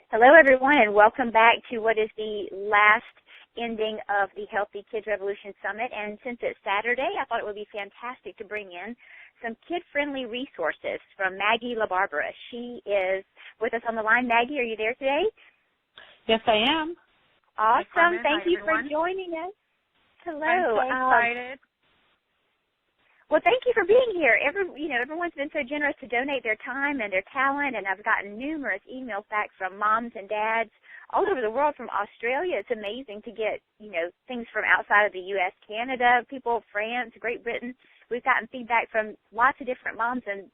Hello, everyone, and welcome back to what is the last ending of the Healthy Kids Revolution Summit. And since it's Saturday, I thought it would be fantastic to bring in some kid-friendly resources from Maggie Labarbera. She is with us on the line. Maggie, are you there today? Yes, I am. Awesome. Thank you everyone. for joining us. Hello. I'm so excited. Well, thank you for being here. Everyone's been so generous to donate their time and their talent, and I've gotten numerous emails back from moms and dads all over the world, from Australia. It's amazing to get, things from outside of the U.S., Canada, people, France, Great Britain. We've gotten feedback from lots of different moms and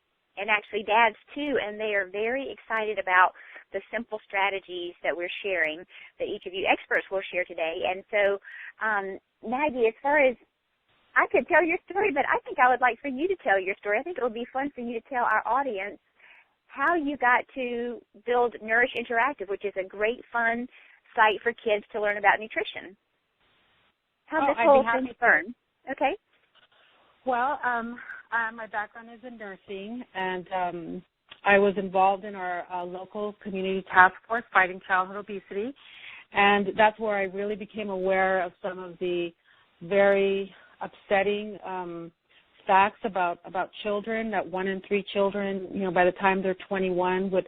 actually dads, too, and they are very excited about the simple strategies that we're sharing, that each of you experts will share today. And so, Maggie, as far as I could tell your story, but I think I would like for you to tell your story. I think it would be fun for you to tell our audience how you got to build Nourish Interactive, which is a great, fun site for kids to learn about nutrition. How this whole thing started. Okay. Well, my background is in nursing, and I was involved in our local community task force fighting childhood obesity, and that's where I really became aware of some of the very upsetting facts about children, that 1 in 3 children, by the time they're 21 would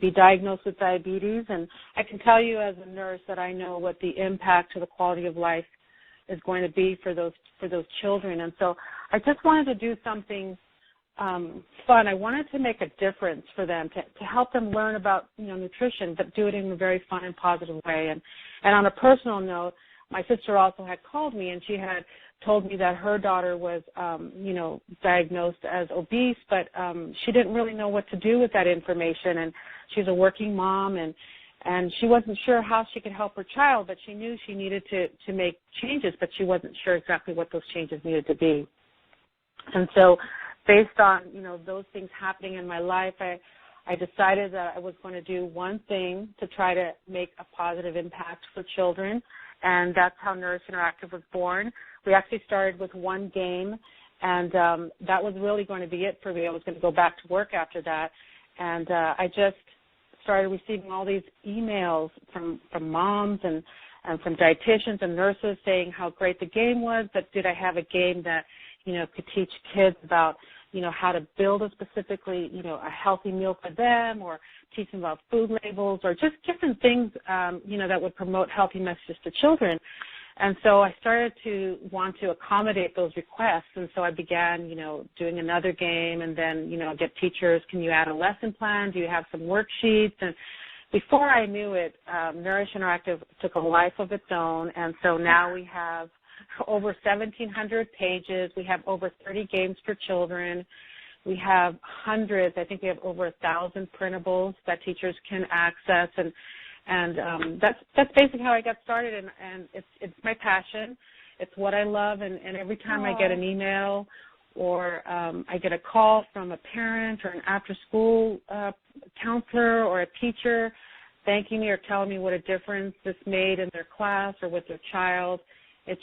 be diagnosed with diabetes. And I can tell you as a nurse that I know what the impact to the quality of life is going to be for those children. And so I just wanted to do something fun. I wanted to make a difference for them, to help them learn about nutrition, but do it in a very fun and positive way. And on a personal note, my sister also had called me, and she had told me that her daughter was, diagnosed as obese, but she didn't really know what to do with that information. And she's a working mom, and she wasn't sure how she could help her child, but she knew she needed to make changes, but she wasn't sure exactly what those changes needed to be. And so based on, those things happening in my life, I decided that I was going to do one thing to try to make a positive impact for children, and that's how Nourish Interactive was born. We actually started with one game, and that was really going to be it for me. I was going to go back to work after that, and I just started receiving all these emails from moms and from dietitians and nurses saying how great the game was, but did I have a game that, could teach kids about, how to build a specifically, a healthy meal for them, or teach them about food labels, or just different things, that would promote healthy messages to children. And so I started to want to accommodate those requests, and so I began, doing another game, and then, get teachers, can you add a lesson plan? Do you have some worksheets? And before I knew it, Nourish Interactive took a life of its own, and so now we have over 1,700 pages. We have over 30 games for children. We have hundreds. I think we have over 1,000 printables that teachers can access, and that's basically how I got started. And it's my passion. It's what I love. And every time I get an email or I get a call from a parent or an after-school counselor or a teacher thanking me or telling me what a difference this made in their class or with their child, it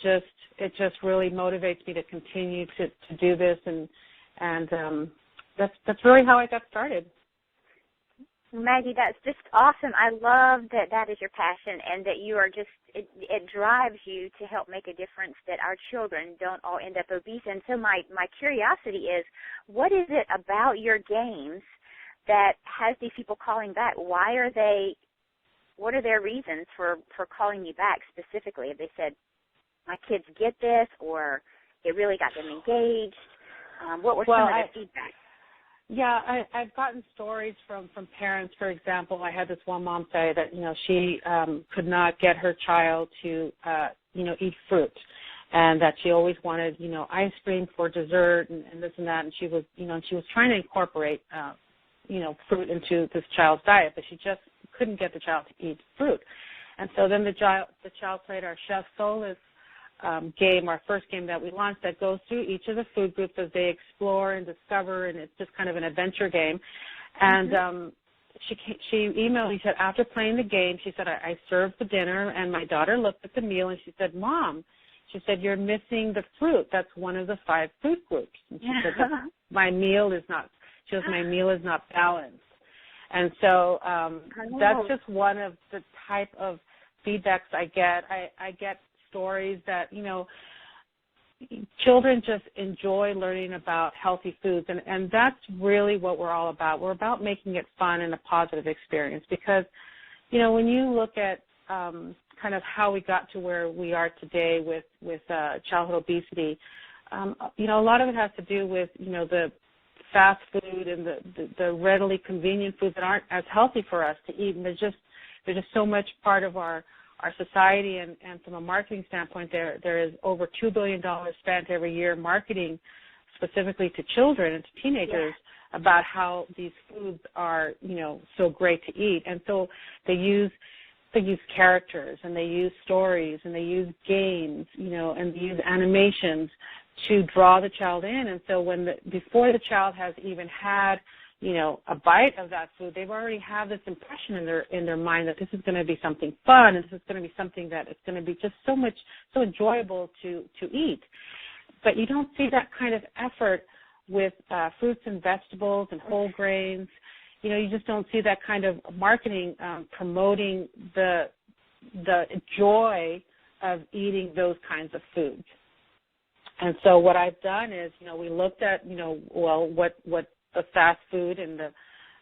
just really motivates me to continue to do this, and that's really how I got started. Maggie, that's just awesome. I love that is your passion, and that you are just, it drives you to help make a difference, that our children don't all end up obese. And so my curiosity is, what is it about your games that has these people calling back? What are their reasons for calling you back specifically? Have they said, my kids get this, or it really got them engaged? What were some of the feedback? Yeah, I've gotten stories from parents. For example, I had this one mom say that, she could not get her child to, eat fruit, and that she always wanted, ice cream for dessert and this and that, and she was, she was trying to incorporate, fruit into this child's diet, but she just couldn't get the child to eat fruit. And so then the child played our Chef Solis game, our first game that we launched, that goes through each of the food groups as they explore and discover, and it's just kind of an adventure game. And she emailed me, she said, after playing the game, she said, I served the dinner, and my daughter looked at the meal, and she said, Mom, she said, you're missing the fruit. That's one of the 5 food groups. And she said, my meal is not balanced. And so that's just one of the type of feedbacks I get. I get stories that, children just enjoy learning about healthy foods, and that's really what we're all about. We're about making it fun and a positive experience because, when you look at kind of how we got to where we are today with childhood obesity, a lot of it has to do with, the fast food and the readily convenient foods that aren't as healthy for us to eat. And they're just so much part of our society, and from a marketing standpoint, there is over $2 billion spent every year marketing specifically to children and to teenagers about how these foods are, so great to eat. And so they use characters, and they use stories, and they use games, and they use animations to draw the child in. And so before the child has even had a bite of that food, they've already have this impression in their mind that this is going to be something fun, and this is going to be something that it's going to be just so enjoyable to eat. But you don't see that kind of effort with fruits and vegetables and whole grains. You just don't see that kind of marketing promoting the joy of eating those kinds of foods. And so what I've done is, we looked at, what the fast food and the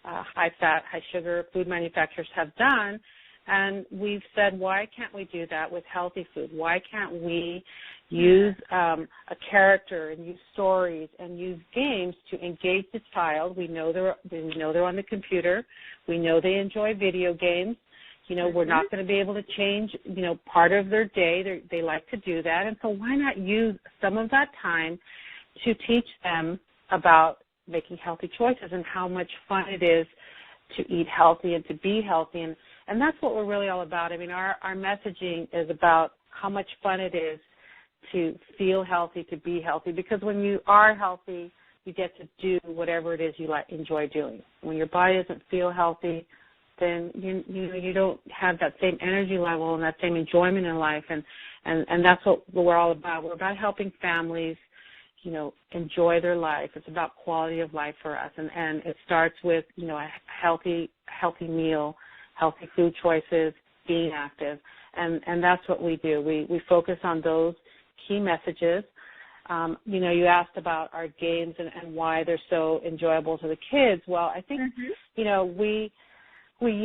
high-fat, high-sugar food manufacturers have done, and we've said, why can't we do that with healthy food? Why can't we use a character and use stories and use games to engage the child? We know they're on the computer. We know they enjoy video games. We're not going to be able to change, part of their day. They like to do that. And so why not use some of that time to teach them about making healthy choices and how much fun it is to eat healthy and to be healthy. And that's what we're really all about. I mean, our messaging is about how much fun it is to feel healthy, to be healthy, because when you are healthy, you get to do whatever it is you enjoy doing. When your body doesn't feel healthy, then you don't have that same energy level and that same enjoyment in life, and that's what we're all about. We're about helping families, enjoy their life. It's about quality of life for us, and it starts with, a healthy meal, healthy food choices, being active, and that's what we do. We focus on those key messages. You asked about our games and why they're so enjoyable to the kids. Well, I think, we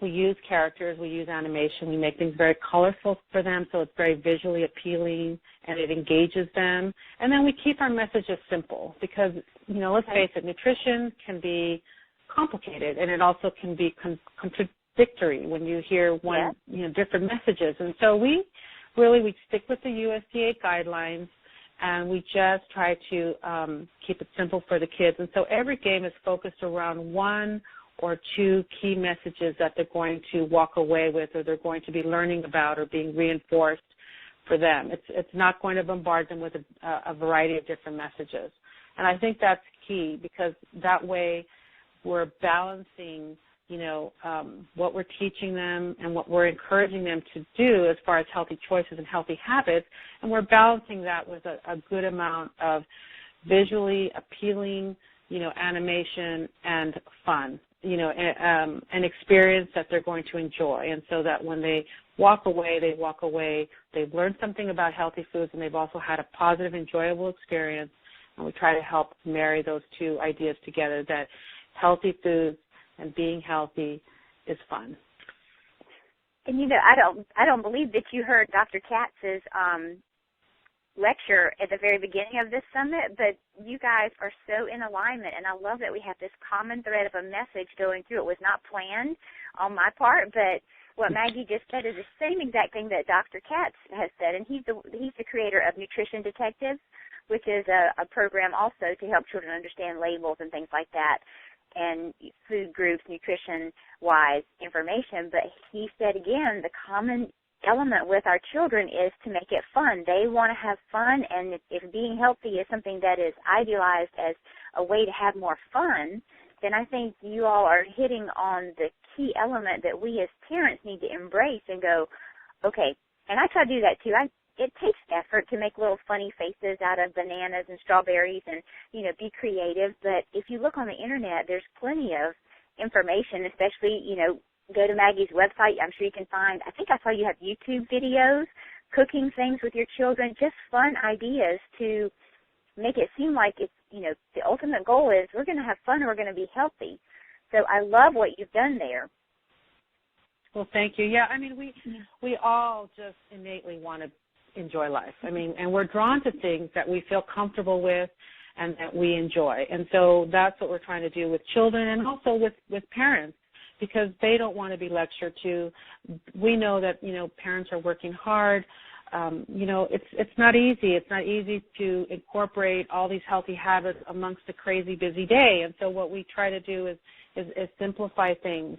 use characters, we use animation, we make things very colorful for them, so it's very visually appealing and it engages them. And then we keep our messages simple because, let's face it, nutrition can be complicated and it also can be contradictory when you hear different messages. And so we stick with the USDA guidelines, and we just try to keep it simple for the kids. And so every game is focused around one or two key messages that they're going to walk away with, or they're going to be learning about or being reinforced for them. It's not going to bombard them with a variety of different messages. And I think that's key because that way we're balancing what we're teaching them and what we're encouraging them to do as far as healthy choices and healthy habits, and we're balancing that with a good amount of visually appealing, animation and fun, an experience that they're going to enjoy. And so that when they walk away, they've learned something about healthy foods, and they've also had a positive, enjoyable experience. And we try to help marry those two ideas together, that healthy foods and being healthy is fun. And I don't believe that you heard Dr. Katz's lecture at the very beginning of this summit, but you guys are so in alignment, and I love that we have this common thread of a message going through. It was not planned on my part, but what Maggie just said is the same exact thing that Dr. Katz has said, and he's the creator of Nutrition Detectives, which is a program also to help children understand labels and things like that, and food groups, nutrition-wise information. But he said, again, the common element with our children is to make it fun. They want to have fun, and if being healthy is something that is idealized as a way to have more fun, then I think you all are hitting on the key element that we as parents need to embrace and go, okay, and I try to do that too. it takes effort to make little funny faces out of bananas and strawberries and, you know, be creative. But if you look on the Internet, there's plenty of information, especially, you know, go to Maggie's website. I'm sure you can find, I think I saw you have YouTube videos, cooking things with your children, just fun ideas to make it seem like it's, you know, the ultimate goal is we're going to have fun and we're going to be healthy. So I love what you've done there. Well, thank you. Yeah, I mean, we all just innately want to enjoy life. I mean, and we're drawn to things that we feel comfortable with and that we enjoy. And so that's what we're trying to do with children and also with parents, because they don't want to be lectured to. We know that, you know, parents are working hard. You know, it's not easy. It's not easy to incorporate all these healthy habits amongst a crazy busy day. And so what we try to do is simplify things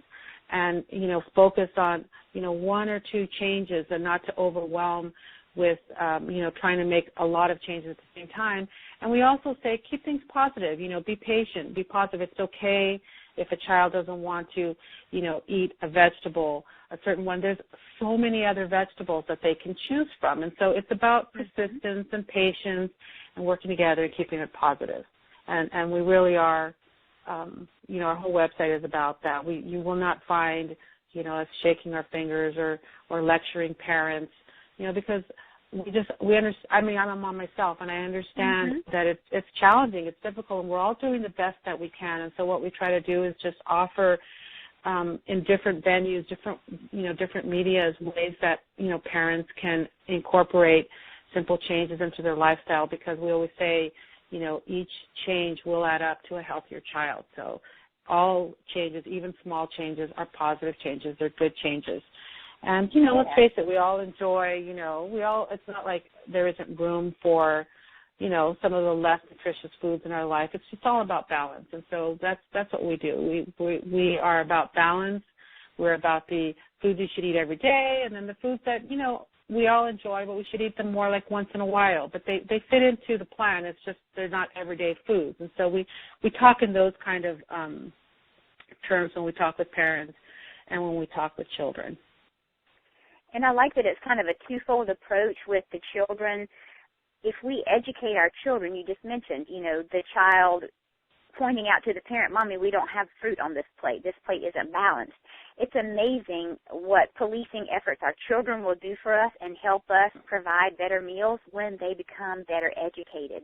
and, you know, focus on, you know, one or two changes and not to overwhelm with, you know, trying to make a lot of changes at the same time. And we also say keep things positive, you know, be patient, be positive. It's okay if a child doesn't want to, you know, eat a vegetable, a certain one. There's so many other vegetables that they can choose from. And so it's about persistence and patience and working together and keeping it positive. And we really are, you know, our whole website is about that. You will not find, you know, us shaking our fingers or lecturing parents, you know, because we understand. I mean, I'm a mom myself, and I understand that it's challenging, it's difficult, and we're all doing the best that we can. And so what we try to do is just offer in different venues, different medias, ways that, you know, parents can incorporate simple changes into their lifestyle, because we always say, you know, each change will add up to a healthier child. So all changes, even small changes, are positive changes. They're good changes. And, you know, let's face it, we all enjoy, you know, it's not like there isn't room for, you know, some of the less nutritious foods in our life. It's just all about balance. And so that's what we do. We are about balance. We're about the foods you should eat every day, and then the foods that, you know, we all enjoy, but we should eat them more like once in a while. But they fit into the plan. It's just they're not everyday foods. And so we talk in those kind of terms when we talk with parents and when we talk with children. And I like that it's kind of a twofold approach with the children. If we educate our children, you just mentioned, you know, the child pointing out to the parent, Mommy, we don't have fruit on this plate. This plate isn't balanced. It's amazing what policing efforts our children will do for us and help us provide better meals when they become better educated.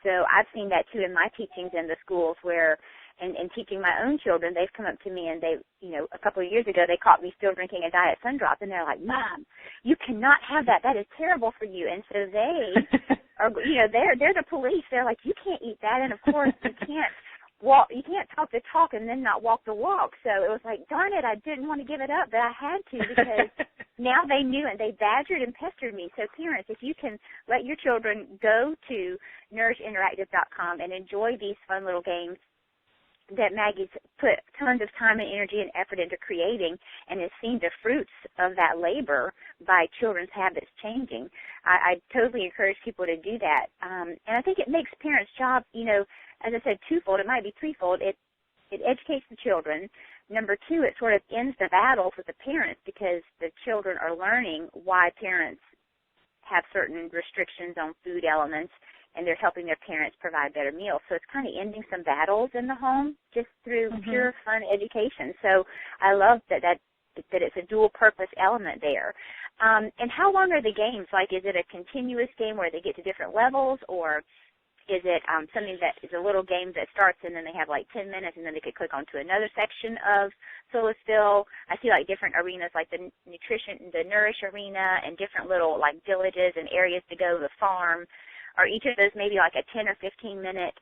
So I've seen that, too, in my teachings in the schools where, and teaching my own children, they've come up to me and they, you know, a couple of years ago, they caught me still drinking a Diet Sundrop, and they're like, Mom, you cannot have that. That is terrible for you. And so they are, you know, they're the police. They're like, you can't eat that. And, of course, you can't talk the talk and then not walk the walk. So it was like, darn it, I didn't want to give it up, but I had to, because now they knew, and they badgered and pestered me. So parents, if you can let your children go to nourishinteractive.com and enjoy these fun little games that Maggie's put tons of time and energy and effort into creating, and has seen the fruits of that labor by children's habits changing, I totally encourage people to do that. And I think it makes parents' job, you know, as I said, twofold. It might be threefold. It educates the children. Number two, it sort of ends the battles with the parents, because the children are learning why parents have certain restrictions on food elements, and they're helping their parents provide better meals. So it's kind of ending some battles in the home just through pure fun education. So I love that it's a dual-purpose element there. And how long are the games? Like, is it a continuous game where they get to different levels, or is it something that is a little game that starts and then they have like 10 minutes and then they could click onto another section of Solasville? I see like different arenas, like the Nourish arena, and different little like villages and areas to go to the farm. Are each of those maybe like a 10 or 15-minute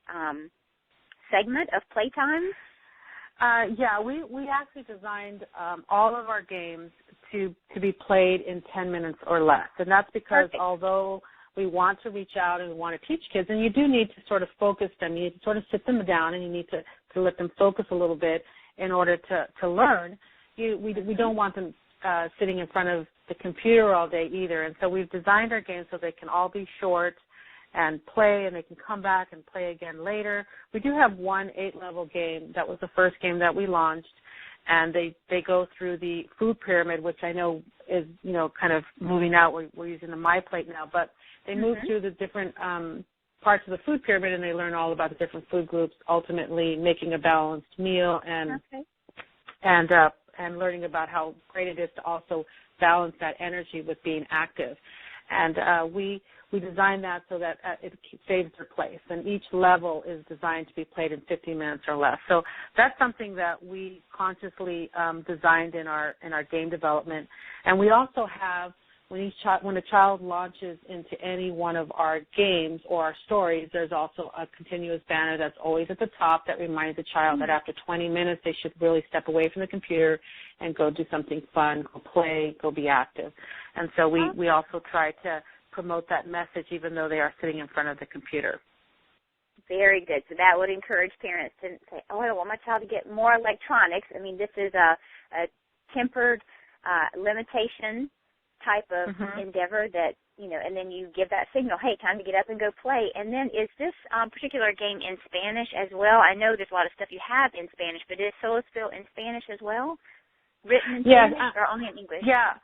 segment of playtime? Yeah, we actually designed all of our games to be played in 10 minutes or less. And that's because although we want to reach out and we want to teach kids, and you do need to sort of focus them, you need to sort of sit them down, and you need to let them focus a little bit in order to learn. We don't want them sitting in front of the computer all day either. And so we've designed our games so they can all be short and play, and they can come back and play again later. We do have one 8-level game. That was the first game that we launched, and they go through the food pyramid, which I know is kind of moving out. We're using the My Plate now, but they move through the different parts of the food pyramid, and they learn all about the different food groups, ultimately making a balanced meal and learning about how great it is to also balance that energy with being active. And we designed that so that it saves their place, and each level is designed to be played in 15 minutes or less. So that's something that we consciously designed in our game development. And we also have, when a child launches into any one of our games or our stories, there's also a continuous banner that's always at the top that reminds the child that after 20 minutes they should really step away from the computer and go do something fun, go play, go be active. And so we also try to promote that message even though they are sitting in front of the computer. Very good. So that would encourage parents to say, oh, I want my child to get more electronics. I mean, this is a tempered limitation type of endeavor that, and then you give that signal, hey, time to get up and go play. And then is this particular game in Spanish as well? I know there's a lot of stuff you have in Spanish, but is Solisville in Spanish as well? Written in Spanish or only in English? Yeah.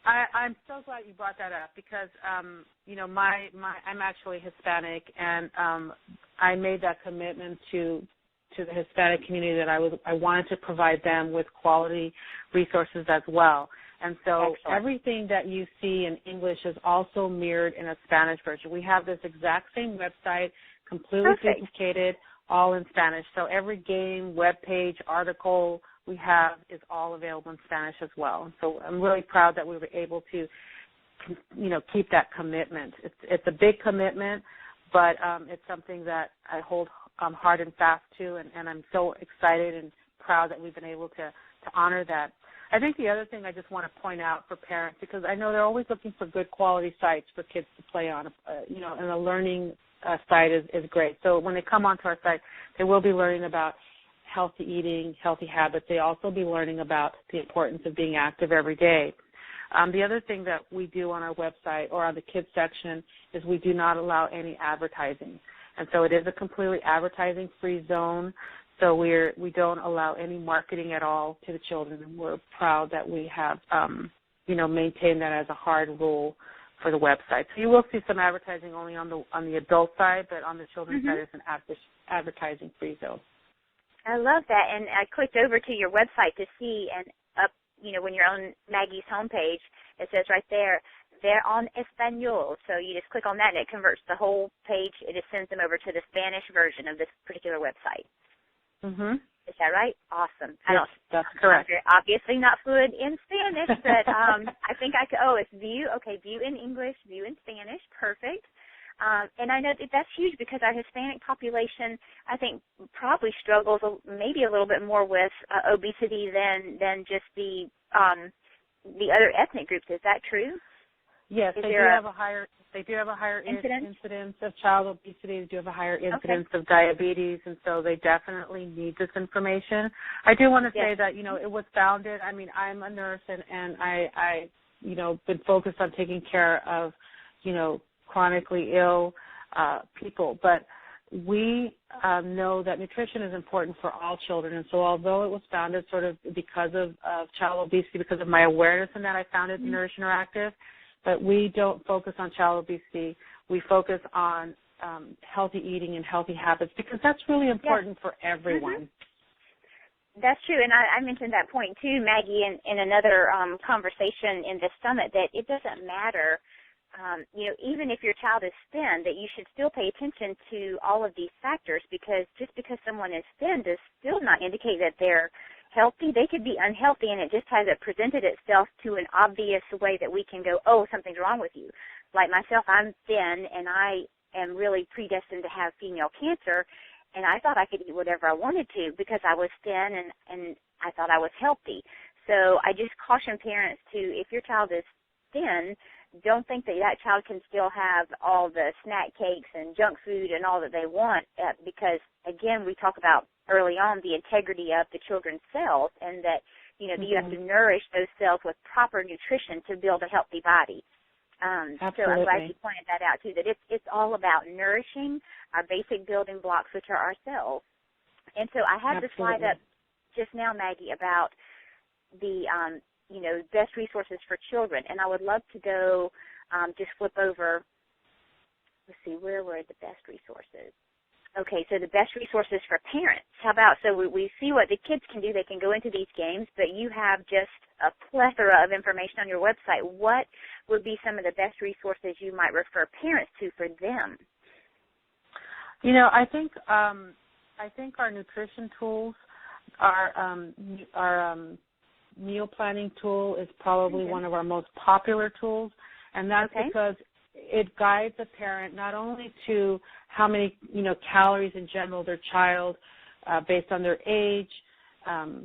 I'm so glad you brought that up because, I'm actually Hispanic, and I made that commitment to the Hispanic community that I wanted to provide them with quality resources as well. And so everything that you see in English is also mirrored in a Spanish version. We have this exact same website, completely duplicated, all in Spanish. So every game, web page, article we have is all available in Spanish as well. So I'm really proud that we were able to, keep that commitment. It's a big commitment, but it's something that I hold hard and fast to, and I'm so excited and proud that we've been able to honor that. I think the other thing I just want to point out for parents, because I know they're always looking for good quality sites for kids to play on, and the learning site is great. So when they come onto our site, they will be learning about healthy eating, healthy habits. They also be learning about the importance of being active every day. The other thing that we do on our website or on the kids section is we do not allow any advertising. And so it is a completely advertising-free zone. So we don't allow any marketing at all to the children, and we're proud that we have, maintained that as a hard rule for the website. So you will see some advertising only on the adult side, but on the children's side, it's an advertising-free zone. I love that, and I clicked over to your website to see, and up, when you're on Maggie's homepage, it says right there, they're on Espanol. So you just click on that, and it converts the whole page. It just sends them over to the Spanish version of this particular website. Is that right? Awesome. Yes, that's correct. I'm obviously not fluent in Spanish, but I think I could. Oh, it's view. Okay, view in English, view in Spanish. Perfect. And I know that's huge because our Hispanic population, I think, probably struggles maybe a little bit more with obesity than just the other ethnic groups. Is that true? Yes, they do have a higher incidence of child obesity. They do have a higher incidence of diabetes, and so they definitely need this information. I do want to say that, it was founded. I mean, I'm a nurse, and I been focused on taking care of, chronically ill people. But we know that nutrition is important for all children. And so although it was founded sort of because of child obesity, because of my awareness in that, I founded Nourish Interactive. But we don't focus on child obesity. We focus on healthy eating and healthy habits because that's really important for everyone. That's true, and I mentioned that point too, Maggie, in another conversation in this summit, that it doesn't matter, even if your child is thin, that you should still pay attention to all of these factors, because just because someone is thin does still not indicate that they're healthy. They could be unhealthy, and it just hasn't presented itself to an obvious way that we can go, oh, something's wrong with you. Like myself, I'm thin, and I am really predestined to have female cancer, and I thought I could eat whatever I wanted to because I was thin and I thought I was healthy. So I just caution parents to, if your child is thin, don't think that child can still have all the snack cakes and junk food and all that they want because, again, we talk about early on the integrity of the children's cells, and that, you have to nourish those cells with proper nutrition to build a healthy body. So I'm glad you pointed that out, too, that it's all about nourishing our basic building blocks, which are our cells. And so I had the slide up just now, Maggie, about the best resources for children. And I would love to go just flip over. Let's see, where were the best resources? Okay, so the best resources for parents. How about, so we see what the kids can do. They can go into these games, but you have just a plethora of information on your website. What would be some of the best resources you might refer parents to for them? I think our nutrition tools, our meal planning tool is probably one of our most popular tools, and that's because it guides a parent not only to how many, calories in general their child, based on their age,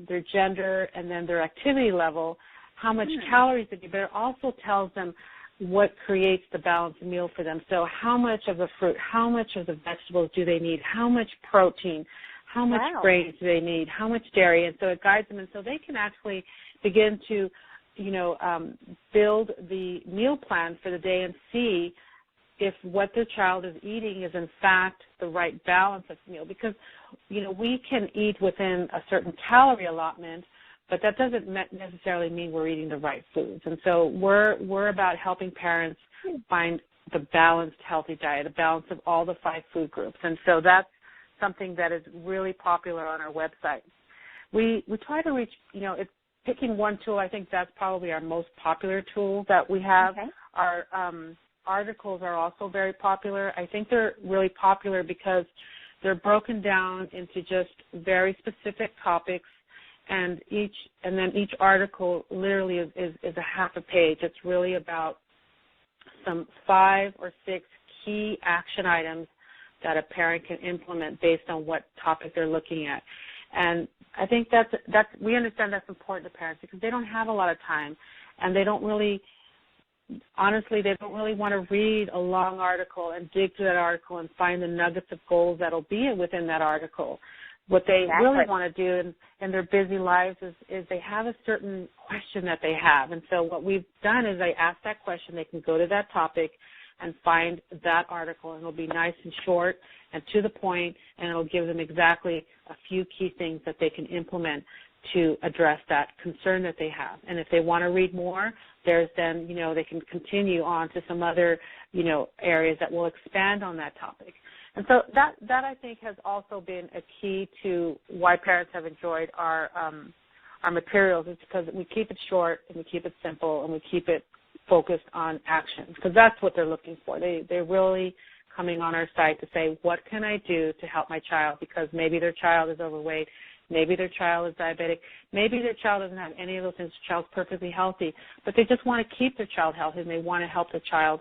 their gender, and then their activity level, how much calories they need, but it also tells them what creates the balanced meal for them. So how much of the fruit, how much of the vegetables do they need, how much protein, how much grains do they need, how much dairy, and so it guides them, and so they can actually begin to build the meal plan for the day and see if what their child is eating is in fact the right balance of meal. Because, we can eat within a certain calorie allotment, but that doesn't necessarily mean we're eating the right foods. And so we're about helping parents find the balanced, healthy diet, a balance of all the 5 food groups. And so that's something that is really popular on our website. We try to reach, it's picking one tool. I think that's probably our most popular tool that we have. Our articles are also very popular. I think they're really popular because they're broken down into just very specific topics, and then each article literally is a half a page. It's really about some 5 or 6 key action items that a parent can implement based on what topic they're looking at. And I think we understand that's important to parents because they don't have a lot of time, and they don't really want to read a long article and dig through that article and find the nuggets of gold that'll be within that article. What they really want to do in their busy lives is they have a certain question that they have. And so what we've done is I ask that question. They can go to that topic and find that article, and it'll be nice and short and to the point, and it'll give them exactly a few key things that they can implement to address that concern that they have. And if they want to read more, there's then, they can continue on to some other, areas that will expand on that topic. And so that I think has also been a key to why parents have enjoyed our materials, is because we keep it short and we keep it simple and we keep it focused on action, because that's what they're looking for. They're really coming on our site to say, what can I do to help my child? Because maybe their child is overweight, maybe their child is diabetic, maybe their child doesn't have any of those things, their child's perfectly healthy, but they just want to keep their child healthy, and they want to help the child,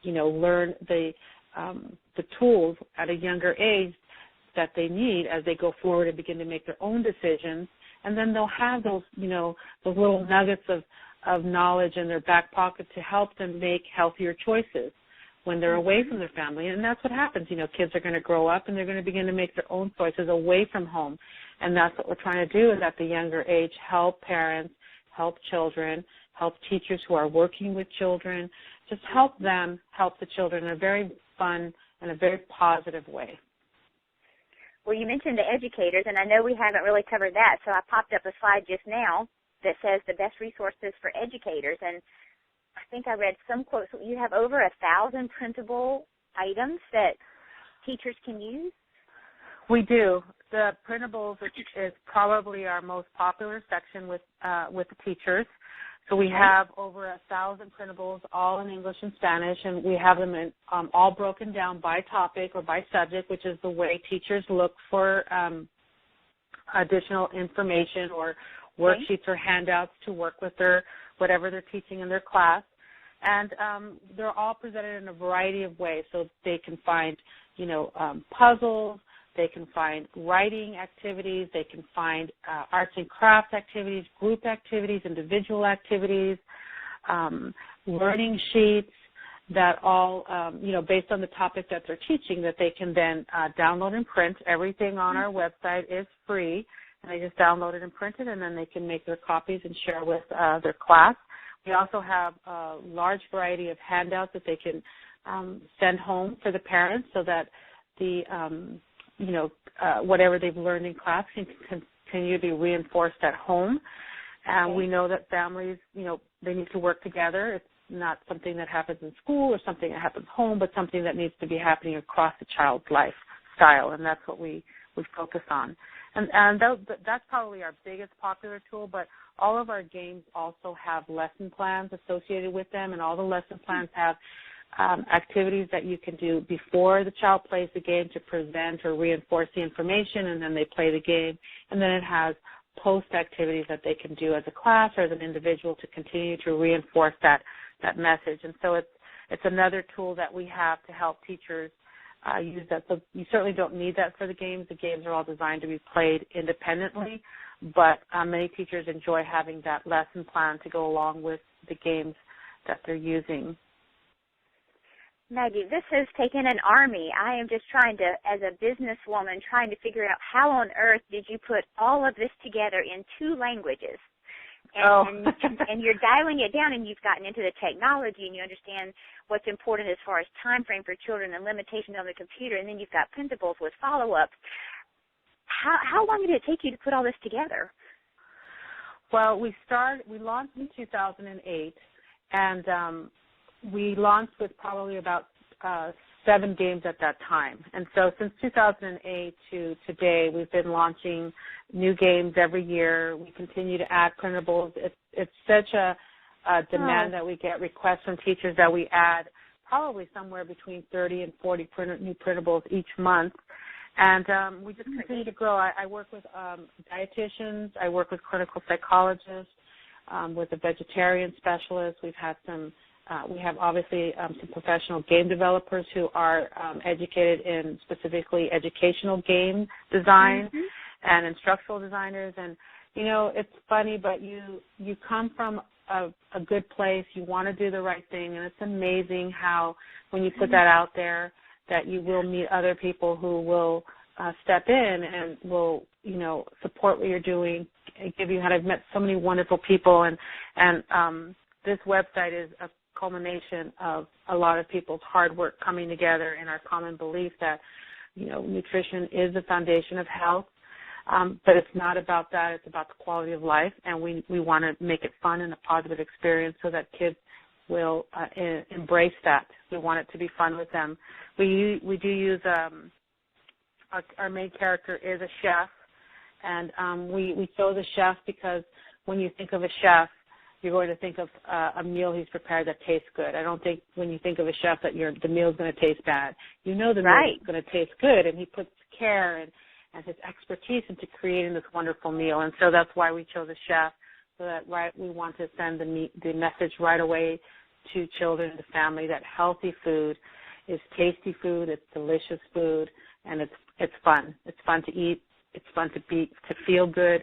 learn the tools at a younger age that they need as they go forward and begin to make their own decisions. And then they'll have those, those little nuggets of knowledge in their back pocket to help them make healthier choices when they're away from their family. And that's what happens. Kids are going to grow up and they're going to begin to make their own choices away from home. And that's what we're trying to do, is at the younger age, help parents, help children, help teachers who are working with children, just help them help the children in a very fun and a very positive way. Well, you mentioned the educators, and I know we haven't really covered that, so I popped up a slide just now that says the best resources for educators, and I think I read some quotes. You have over 1,000 printable items that teachers can use? We do. The printables is probably our most popular section with the teachers. So we have over 1,000 printables, all in English and Spanish, and we have them in, all broken down by topic or by subject, which is the way teachers look for additional information or worksheets or handouts to work with whatever they're teaching in their class. And they're all presented in a variety of ways, so they can find, puzzles. They can find writing activities. They can find arts and crafts activities, group activities, individual activities, learning sheets that all, based on the topic that they're teaching, that they can then download and print. Everything on our website is free, and they just download it and print it, and then they can make their copies and share with their class. We also have a large variety of handouts that they can send home for the parents, so that the whatever they've learned in class can continue to be reinforced at home. And we know that families, they need to work together. It's not something that happens in school or something that happens home, but something that needs to be happening across the child's lifestyle, and that's what we focus on. And that's probably our biggest popular tool, but all of our games also have lesson plans associated with them, and all the lesson plans have activities that you can do before the child plays the game to present or reinforce the information, and then they play the game. And then it has post activities that they can do as a class or as an individual to continue to reinforce that message. And so it's another tool that we have to help teachers use that. So you certainly don't need that for the games. The games are all designed to be played independently, but many teachers enjoy having that lesson plan to go along with the games that they're using. Maggie, this has taken an army. I am just trying to, as a businesswoman, trying to figure out how on earth did you put all of this together in 2 languages? And you're dialing it down, and you've gotten into the technology, and you understand what's important as far as time frame for children and limitations on the computer, and then you've got principals with follow-ups. How long did it take you to put all this together? Well, we launched in 2008, and we launched with probably about 7 games at that time. And so since 2008 to today, we've been launching new games every year. We continue to add printables. It's such a demand that we get requests from teachers that we add probably somewhere between 30 and 40 new printables each month. And we just continue to grow. I work with dietitians. I work with clinical psychologists, with a vegetarian specialist. We have obviously some professional game developers who are educated in specifically educational game design and instructional designers. And, it's funny, but you come from a good place. You want to do the right thing, and it's amazing how when you put that out there that you will meet other people who will step in and will, support what you're doing, give you. I've met so many wonderful people, and this website is a culmination of a lot of people's hard work coming together in our common belief that, nutrition is the foundation of health, but it's not about that. It's about the quality of life, and we want to make it fun and a positive experience so that kids will embrace that. We want it to be fun with them. We do use our main character is a chef, and we chose a chef because when you think of a chef, you're going to think of a meal he's prepared that tastes good. I don't think when you think of a chef that the meal's going to taste bad. The meal is going to taste good, and he puts care and his expertise into creating this wonderful meal. And so that's why we chose a chef, so that we want to send the message right away to children, the family, that healthy food is tasty food, it's delicious food, and it's fun. It's fun to eat. It's fun to feel good.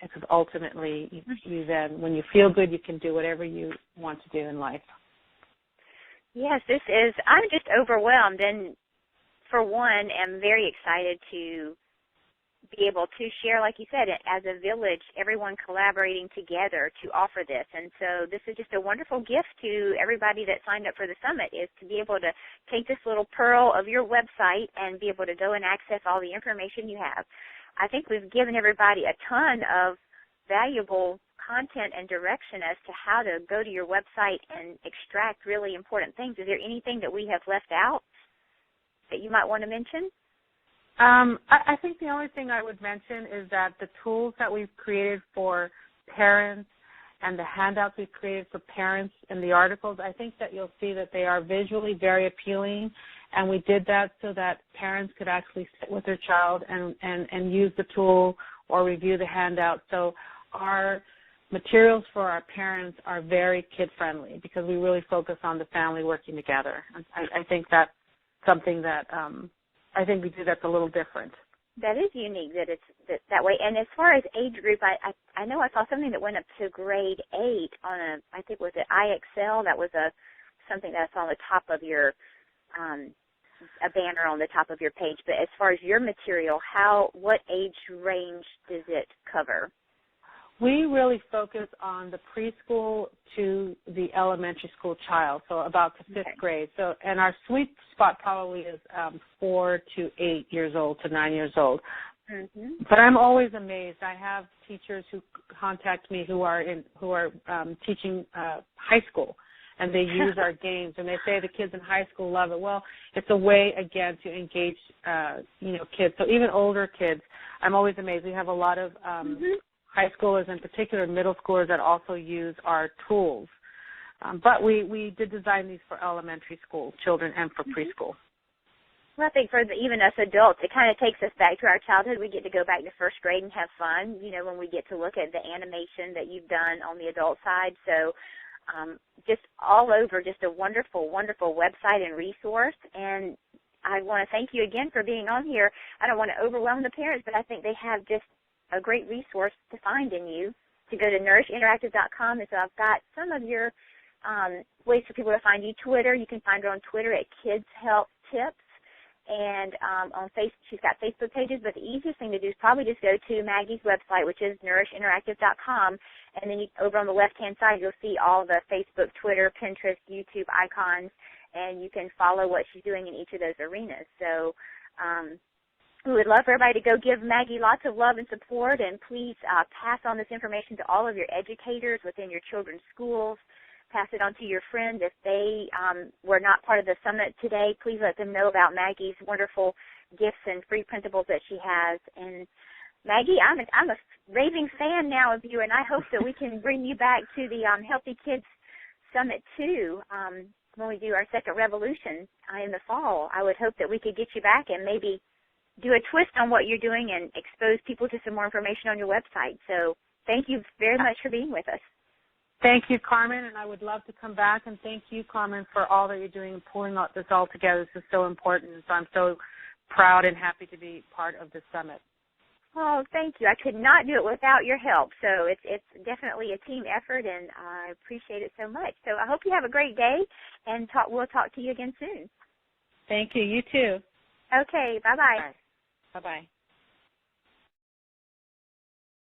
Because ultimately, you then, when you feel good, you can do whatever you want to do in life. Yes, I'm just overwhelmed, and for one, am very excited to be able to share, like you said, as a village, everyone collaborating together to offer this. And so this is just a wonderful gift to everybody that signed up for the summit, is to be able to take this little pearl of your website and be able to go and access all the information you have. I think we've given everybody a ton of valuable content and direction as to how to go to your website and extract really important things. Is there anything that we have left out that you might want to mention? I think the only thing I would mention is that the tools that we've created for parents and the handouts we've created for parents and the articles, I think that you'll see that they are visually very appealing, and we did that so that parents could actually sit with their child and use the tool or review the handout. So our materials for our parents are very kid-friendly because we really focus on the family working together. I think that's something that I think we do that's a little different. That is unique that it's that way. And as far as age group, I know I saw something that went up to grade 8 on I think was it IXL. That was something that's on the top of your a banner on the top of your page. But as far as your material, what age range does it cover? We really focus on the preschool to the elementary school child, so about the 5th grade. So, and our sweet spot probably is 4 to 8 years old to 9 years old. But I'm always amazed. I have teachers who contact me who are teaching high school, and they use our games, and they say the kids in high school love it. Well, it's a way, again, to engage, kids. So even older kids, I'm always amazed. We have a lot of high schoolers, in particular middle schoolers, that also use our tools. But we did design these for elementary school children and for preschool. Well, I think for even us adults, it kind of takes us back to our childhood. We get to go back to first grade and have fun, when we get to look at the animation that you've done on the adult side. So just all over, just a wonderful, wonderful website and resource. And I want to thank you again for being on here. I don't want to overwhelm the parents, but I think they have just a great resource to find in you, to go to nourishinteractive.com. And so I've got some of your ways for people to find you. Twitter, you can find her on Twitter at Kids Help Tips. And on Facebook, she's got Facebook pages, but the easiest thing to do is probably just go to Maggie's website, which is nourishinteractive.com, and then over on the left-hand side, you'll see all the Facebook, Twitter, Pinterest, YouTube icons, and you can follow what she's doing in each of those arenas. So we would love for everybody to go give Maggie lots of love and support, and please pass on this information to all of your educators within your children's schools. Pass it on to your friends. If they were not part of the summit today, please let them know about Maggie's wonderful gifts and free printables that she has. And Maggie, I'm a raving fan now of you, and I hope that we can bring you back to the Healthy Kids Summit too when we do our second revolution in the fall. I would hope that we could get you back and maybe do a twist on what you're doing and expose people to some more information on your website. So thank you very much for being with us. Thank you, Carmen, and I would love to come back, and thank you, Carmen, for all that you're doing and pulling this all together. This is so important, so I'm so proud and happy to be part of the summit. Oh, thank you. I could not do it without your help, so it's definitely a team effort, and I appreciate it so much. So I hope you have a great day, and we'll talk to you again soon. Thank you. You too. Okay, bye-bye. Bye-bye.